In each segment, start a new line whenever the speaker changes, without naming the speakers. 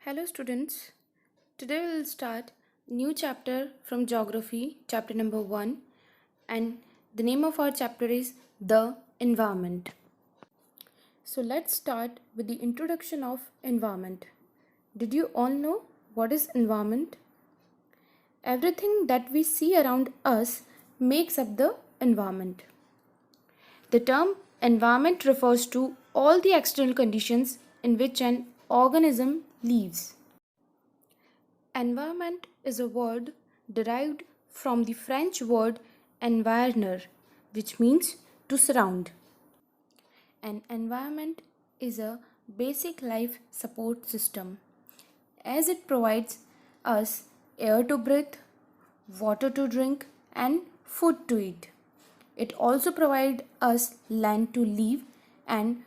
Hello students, today we will start new chapter from geography, chapter number 1, and the name of our chapter is the environment. So let's start with the introduction of environment. Did you all know what is environment? Everything that we see around us makes up the environment. The term environment refers to all the external conditions in which an organism lives. Environment is a word derived from the French word environner, which means to surround. An environment is a basic life support system as it provides us air to breathe, water to drink, and food to eat. It also provides us land to live and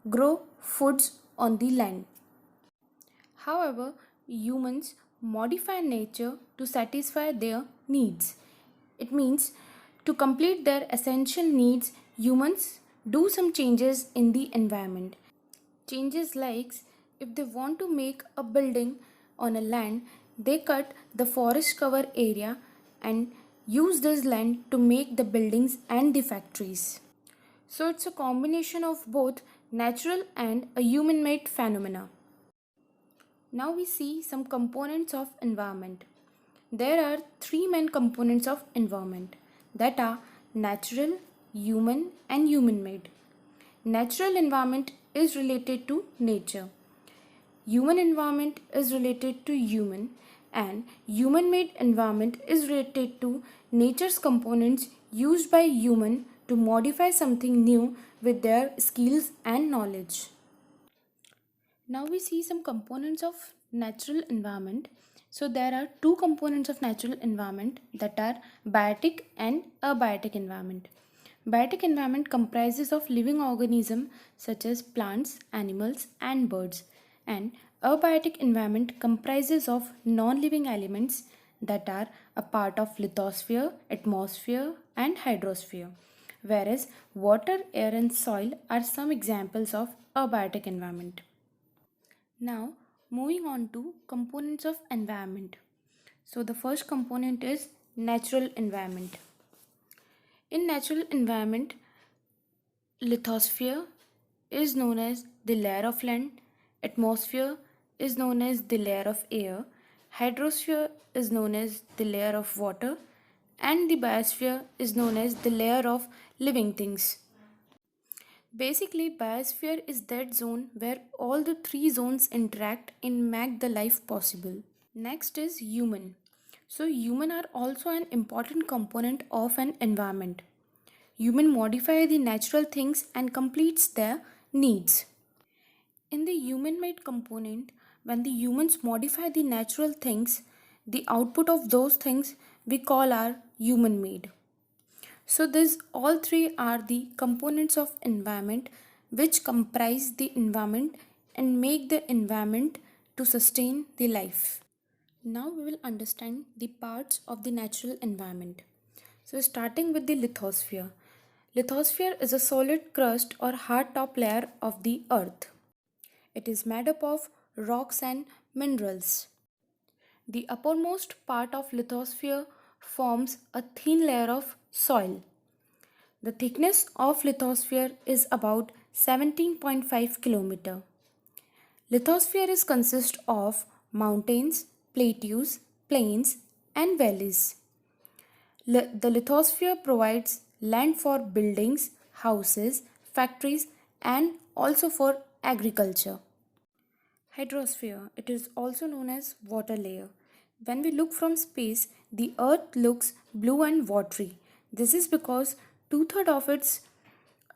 grow foods on the land. However, humans modify nature to satisfy their needs. It means to complete their essential needs, humans do some changes in the environment. Changes like if they want to make a building on a land, they cut the forest cover area and use this land to make the buildings and the factories. So it's a combination of both natural and a human-made phenomena. Now we see some components of environment. There are three main components of environment that are natural, human and human-made. Natural environment is related to nature. Human environment is related to human and human-made environment is related to nature's components used by human to modify something new with their skills and knowledge. Now we see some components of natural environment. So there are two components of natural environment that are biotic and abiotic environment. Biotic environment comprises of living organisms such as plants, animals and birds, and abiotic environment comprises of non-living elements that are a part of lithosphere, atmosphere and hydrosphere, whereas water, air and soil are some examples of abiotic environment. Now moving on to components of environment. So the first component is natural environment. In natural environment, lithosphere is known as the layer of land, atmosphere is known as the layer of air, hydrosphere is known as the layer of water, and the biosphere is known as the layer of living things. Basically, biosphere is that zone where all the three zones interact and make the life possible. Next is human. So human are also an important component of an environment. Human modify the natural things and completes their needs. In the human-made component, when the humans modify the natural things, the output of those things we call are human-made. So these all three are the components of environment which comprise the environment and make the environment to sustain the life. Now we will understand the parts of the natural environment. So starting with the lithosphere. Lithosphere is a solid crust or hard top layer of the earth. It is made up of rocks and minerals. The uppermost part of lithosphere forms a thin layer of soil. The thickness of lithosphere is about 17.5 km. Lithosphere is consist of mountains, plateaus, plains and valleys. The lithosphere provides land for buildings, houses, factories and also for agriculture. Hydrosphere, it is also known as water layer. When we look from space, the earth looks blue and watery. This is because 2/3 of its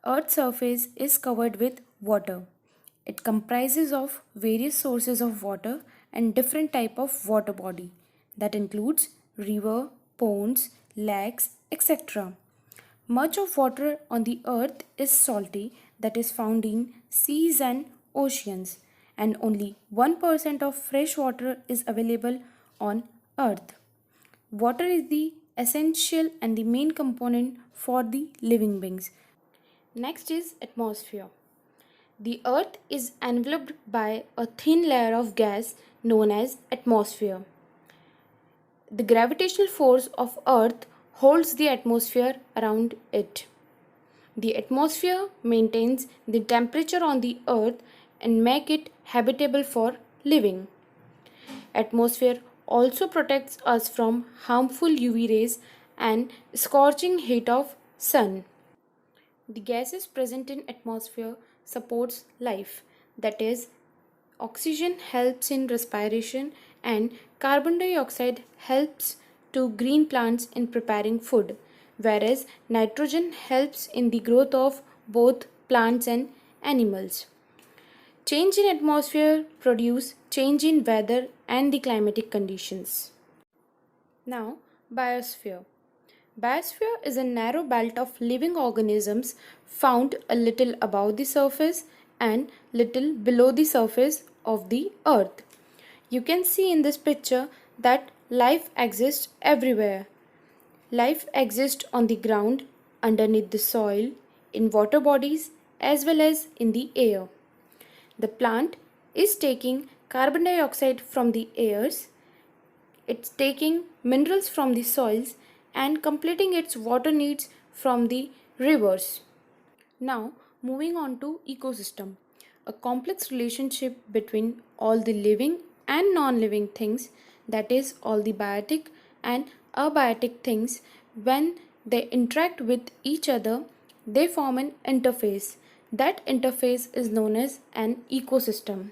earth's surface is covered with water. It comprises of various sources of water and different type of water body that includes river, ponds, lakes, etc. Much of water on the earth is salty that is found in seas and oceans, and only 1% of fresh water is available on earth. Water is the essential and the main component for the living beings. Next is atmosphere. The Earth is enveloped by a thin layer of gas known as atmosphere. The gravitational force of Earth holds the atmosphere around it. The atmosphere maintains the temperature on the Earth and make it habitable for living. Atmosphere also protects us from harmful UV rays and scorching heat of sun. The gases present in atmosphere supports life, that is, oxygen helps in respiration and carbon dioxide helps to green plants in preparing food, whereas nitrogen helps in the growth of both plants and animals. Change in atmosphere produce change in weather and the climatic conditions. Now, biosphere. Biosphere is a narrow belt of living organisms found a little above the surface and little below the surface of the earth. You can see in this picture that life exists everywhere. Life exists on the ground, underneath the soil, in water bodies as well as in the air. The plant is taking carbon dioxide from the airs, it's taking minerals from the soils and completing its water needs from the rivers. Now, moving on to ecosystem, a complex relationship between all the living and non-living things, that is all the biotic and abiotic things. When they interact with each other, they form an interface. That interface is known as an ecosystem.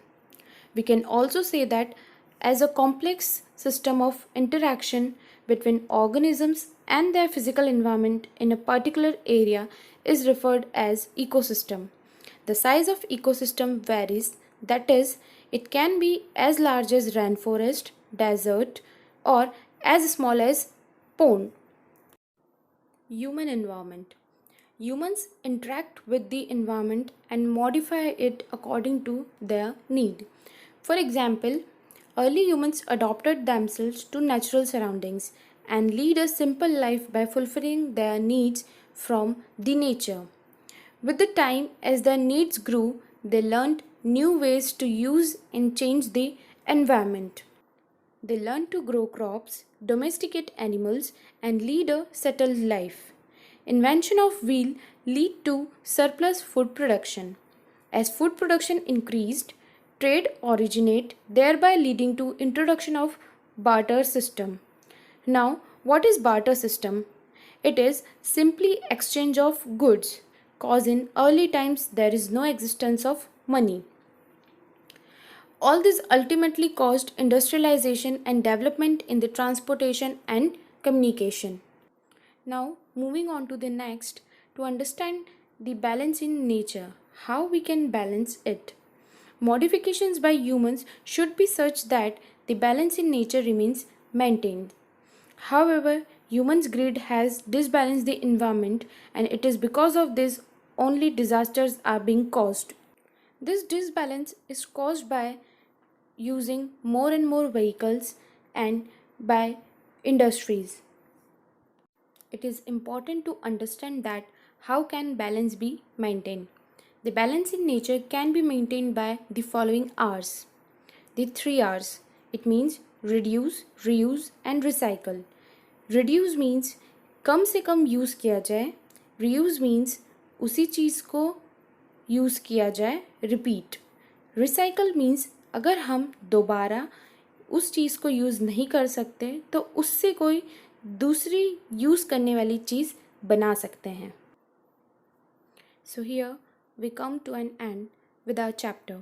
We can also say that as a complex system of interaction between organisms and their physical environment in a particular area is referred as ecosystem. The size of ecosystem varies, that is, it can be as large as rainforest, desert, or as small as pond. Human environment. Humans interact with the environment and modify it according to their need. For example, early humans adapted themselves to natural surroundings and lead a simple life by fulfilling their needs from the nature. With the time, as their needs grew, they learned new ways to use and change the environment. They learn to grow crops, domesticate animals, and lead a settled life. Invention of wheel lead to surplus food production. As food production increased, trade originate, thereby leading to introduction of barter system. Now, what is barter system? It is simply exchange of goods, cause in early times there is no existence of money. All this ultimately caused industrialization and development in the transportation and communication. Now, moving on to the next, to understand the balance in nature, how we can balance it. Modifications by humans should be such that the balance in nature remains maintained. However, humans' greed has disbalanced the environment, and it is because of this only disasters are being caused. This disbalance is caused by using more and more vehicles and by industries. It is important to understand that how can balance be maintained. The balance in nature can be maintained by the following R's. The 3 R's. It means reduce, reuse and recycle. Reduce means कम से कम use किया जाए. Reuse means उसी चीज़ को use किया जाए. Repeat. Recycle means अगर हम दोबारा उस चीज़ को यूज़ नहीं कर सकते तो उससे कोई दूसरी यूज़ करने वाली चीज़ बना सकते हैं. So here we come to an end with our chapter.